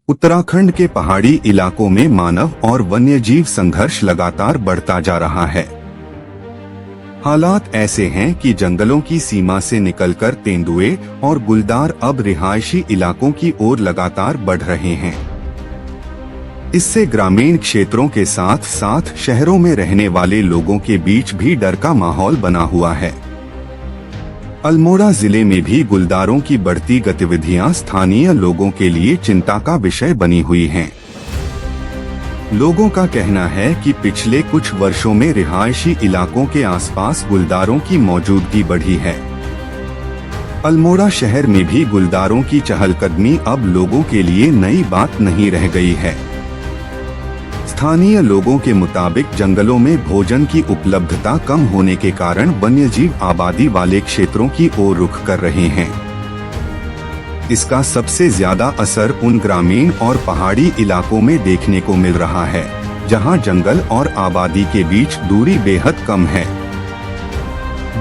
उत्तराखंड के पहाड़ी इलाकों में मानव और वन्यजीव संघर्ष लगातार बढ़ता जा रहा है। हालात ऐसे हैं कि जंगलों की सीमा से निकलकर तेंदुए और गुलदार अब रिहायशी इलाकों की ओर लगातार बढ़ रहे हैं। इससे ग्रामीण क्षेत्रों के साथ साथ शहरों में रहने वाले लोगों के बीच भी डर का माहौल बना हुआ है। अल्मोड़ा जिले में भी गुलदारों की बढ़ती गतिविधियां स्थानीय लोगों के लिए चिंता का विषय बनी हुई हैं। लोगों का कहना है कि पिछले कुछ वर्षों में रिहायशी इलाकों के आसपास गुलदारों की मौजूदगी बढ़ी है। अल्मोड़ा शहर में भी गुलदारों की चहलकदमी अब लोगों के लिए नई बात नहीं रह गई है। स्थानीय लोगों के मुताबिक जंगलों में भोजन की उपलब्धता कम होने के कारण वन्यजीव आबादी वाले क्षेत्रों की ओर रुख कर रहे हैं। इसका सबसे ज्यादा असर उन ग्रामीण और पहाड़ी इलाकों में देखने को मिल रहा है, जहां जंगल और आबादी के बीच दूरी बेहद कम है।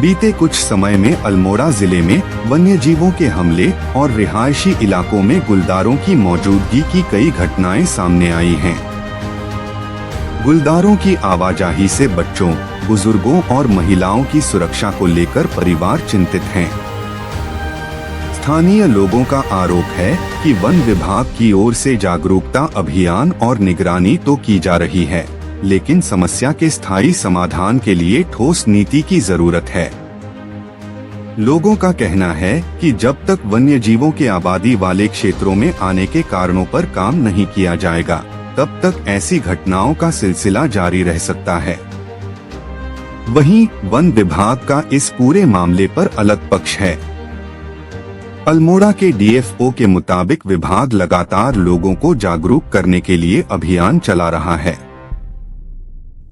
बीते कुछ समय में अल्मोड़ा जिले में वन्यजीवों के हमले और रिहायशी इलाकों में गुलदारों की मौजूदगी की कई घटनाएं सामने आई हैं। गुलदारों की आवाजाही से बच्चों, बुजुर्गों और महिलाओं की सुरक्षा को लेकर परिवार चिंतित हैं। स्थानीय लोगों का आरोप है कि वन विभाग की ओर से जागरूकता अभियान और निगरानी तो की जा रही है, लेकिन समस्या के स्थायी समाधान के लिए ठोस नीति की जरूरत है। लोगों का कहना है कि जब तक वन्यजीवों के आबादी वाले क्षेत्रों में आने के कारणों पर काम नहीं किया जाएगा, तब तक ऐसी घटनाओं का सिलसिला जारी रह सकता है। वहीं वन विभाग का इस पूरे मामले पर अलग पक्ष है। अल्मोड़ा के डीएफओ के मुताबिक विभाग लगातार लोगों को जागरूक करने के लिए अभियान चला रहा है।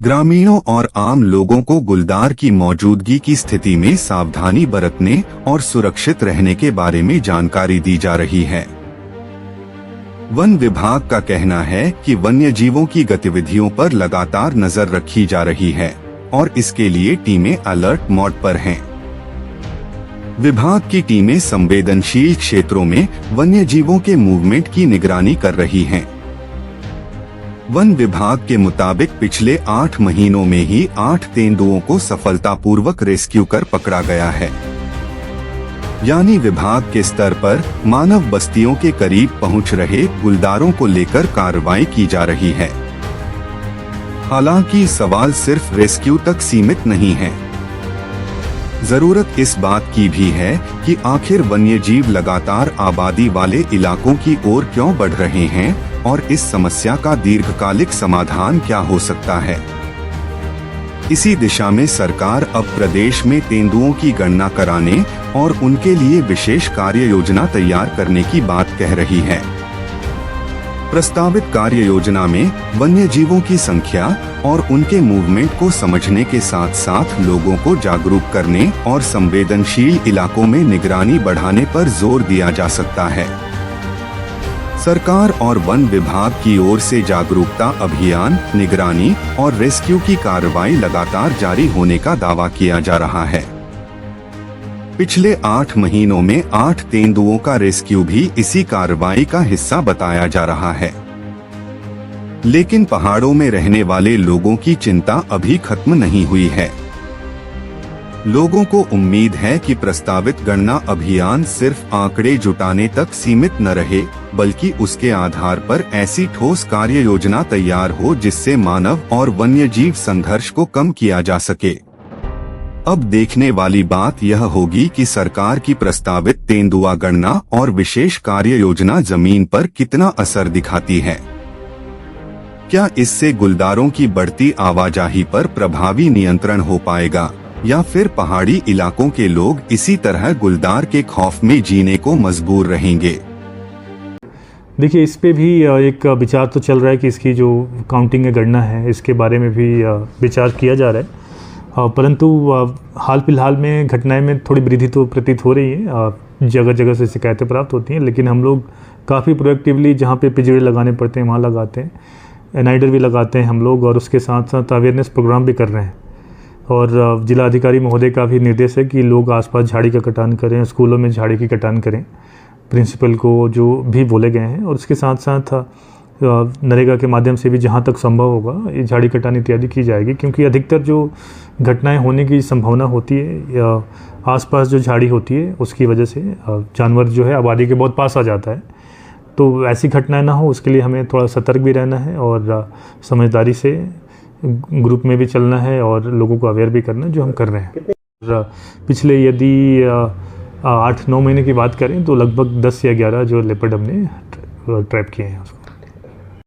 ग्रामीणों और आम लोगों को गुलदार की मौजूदगी की स्थिति में सावधानी बरतने और सुरक्षित रहने के बारे में जानकारी दी जा रही है। वन विभाग का कहना है कि वन्यजीवों की गतिविधियों पर लगातार नजर रखी जा रही है और इसके लिए टीमें अलर्ट मोड पर हैं। विभाग की टीमें संवेदनशील क्षेत्रों में वन्यजीवों के मूवमेंट की निगरानी कर रही हैं। वन विभाग के मुताबिक पिछले 8 महीनों में ही 8 तेंदुओं को सफलतापूर्वक रेस्क्यू कर पकड़ा गया है। यानी विभाग के स्तर पर मानव बस्तियों के करीब पहुंच रहे गुलदारों को लेकर कार्रवाई की जा रही है। हालांकि सवाल सिर्फ रेस्क्यू तक सीमित नहीं है। जरूरत इस बात की भी है कि आखिर वन्यजीव लगातार आबादी वाले इलाकों की ओर क्यों बढ़ रहे हैं और इस समस्या का दीर्घकालिक समाधान क्या हो सकता है। इसी दिशा में सरकार अब प्रदेश में तेंदुओं की गणना कराने और उनके लिए विशेष कार्य योजना तैयार करने की बात कह रही है। प्रस्तावित कार्य योजना में वन्यजीवों की संख्या और उनके मूवमेंट को समझने के साथ साथ लोगों को जागरूक करने और संवेदनशील इलाकों में निगरानी बढ़ाने पर जोर दिया जा सकता है। सरकार और वन विभाग की ओर से जागरूकता अभियान, निगरानी और रेस्क्यू की कार्रवाई लगातार जारी होने का दावा किया जा रहा है। पिछले 8 महीनों में 8 तेंदुओं का रेस्क्यू भी इसी कार्रवाई का हिस्सा बताया जा रहा है। लेकिन पहाड़ों में रहने वाले लोगों की चिंता अभी खत्म नहीं हुई है। लोगों को उम्मीद है कि प्रस्तावित गणना अभियान सिर्फ आंकड़े जुटाने तक सीमित न रहे, बल्कि उसके आधार पर ऐसी ठोस कार्य योजना तैयार हो जिससे मानव और वन्यजीव संघर्ष को कम किया जा सके। अब देखने वाली बात यह होगी कि सरकार की प्रस्तावित तेंदुआ गणना और विशेष कार्य योजना जमीन पर कितना असर दिखाती है। क्या इससे गुलदारों की बढ़ती आवाजाही पर प्रभावी नियंत्रण हो पाएगा या फिर पहाड़ी इलाकों के लोग इसी तरह गुलदार के खौफ में जीने को मजबूर रहेंगे। देखिए, इस पे भी एक विचार तो चल रहा है कि इसकी जो काउंटिंग गणना है इसके बारे में भी विचार किया जा रहा है, परंतु हाल फिलहाल में घटनाएं में थोड़ी वृद्धि तो प्रतीत हो रही है। जगह जगह से शिकायतें प्राप्त होती हैं, लेकिन हम लोग काफ़ी प्रोएक्टिवली जहाँ पे पिंजरे लगाने पड़ते हैं वहाँ लगाते हैं, एनाइडर भी लगाते हैं हम लोग, और उसके साथ साथ अवेयरनेस प्रोग्राम भी कर रहे हैं। और जिला अधिकारी महोदय का भी निर्देश है कि लोग आसपास झाड़ी का कटान करें, स्कूलों में झाड़ी की कटान करें। प्रिंसिपल को जो भी बोले गए हैं, और उसके साथ साथ नरेगा के माध्यम से भी जहाँ तक संभव होगा ये झाड़ी कटान इत्यादि की जाएगी, क्योंकि अधिकतर जो घटनाएं होने की संभावना होती है या आसपास जो झाड़ी होती है उसकी वजह से जानवर जो है आबादी के बहुत पास आ जाता है। तो ऐसी घटनाएं ना हो उसके लिए हमें थोड़ा सतर्क भी रहना है और समझदारी से ग्रुप में भी चलना है और लोगों को अवेयर भी करना है, जो हम कर रहे हैं। पिछले यदि 8-9 महीने की बात करें तो लगभग 10 या 11 जो लेपर्ड हमने ट्रैप किए हैं उसको।